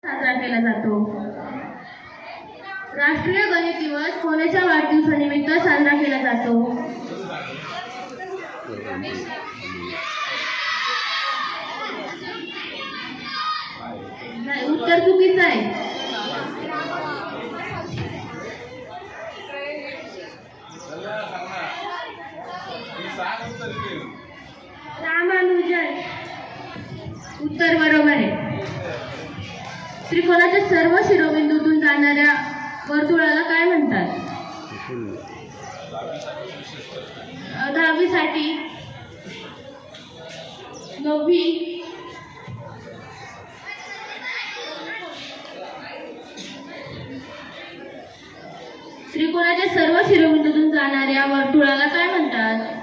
साजरा केला जातो। राष्ट्रीय गणित दिवस कोणाच्या वाढदिवसानिमित्त साजरा केला जातो? नाही, उत्तर चुकीचं आहे। रामानुजन उत्तर बरोबर आहे। त्रिकोणाच्या सर्व शिरोबिंदूतून जाणाऱ्या वर्तुळाला काय म्हणतात? 10वी साठी 9वी त्रिकोणाच्या सर्व शिरोबिंदूतून जाणाऱ्या वर्तुळाला काय म्हणतात?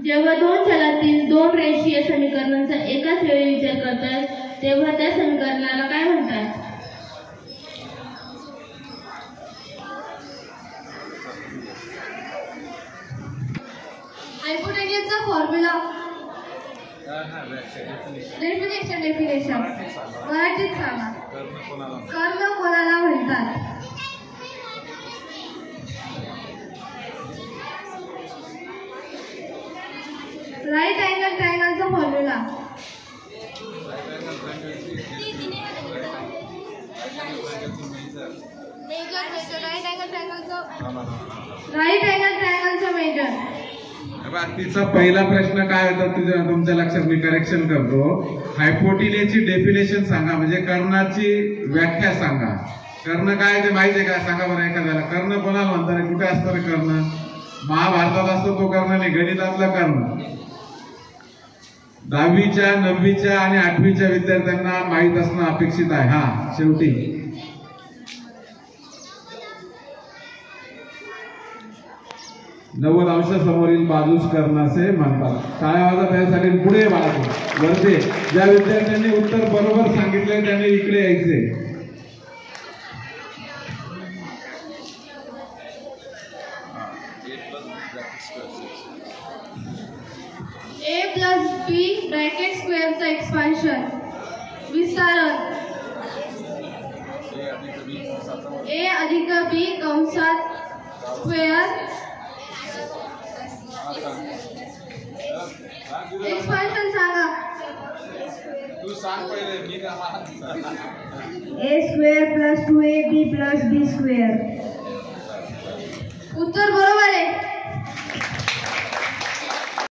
जेव्हा दोन चलातील दोन रेषीय समीकरणांचा एकाच वेळी विचार करतात तेव्हा त्या समीकरणाला काय म्हणतात? हायपोटेन्यूजचा फॉर्म्युला डेफिनेशन मराठीत सांगा। कर्ण कोणाला म्हणतात? राईट अँगल ट्रायंगलचा फॉर्म्युला राईट अँगल ट्रायंगलचा मेजर। तिचा पहिला प्रश्न काय होता तुमच्या लक्षात, मी करेक्शन करतो। हायपोटेन्यूजची डेफिनेशन सांगा, म्हणजे कर्णाची व्याख्या सांगा। कर्ण काय ते माहिती आहे का? सांगा बरं एखाद्याला। कर्ण कोणाला म्हणतात? कुठे असतं कर्ण? महाभारतात असतो तो कर्ण नाही, गणितातला कर्ण। 10वीच्या 9वीच्या आणि 8वीच्या विद्यार्थ्यांना माहित असणं अपेक्षित आहे। हा शेवटी 90 अंश समोरील बाजूस कर्ण असे म्हणतात। टाळ्या वाजवा त्यासाठी। पुढे बाजू वरते ज्या विद्यार्थ्यांनी उत्तर बरोबर सांगितले त्यांनी इकडे यायचे। a plus b ब्रॅकेट स्क्वेअरचा एक्सपान्शन विस्तारण a अधिक b कंसात स्क्वेअर एक्सपान्शन सांगा। तू सांग पहिले, मी काय a square plus 2ab plus b square उत्तर बरोबर आहे।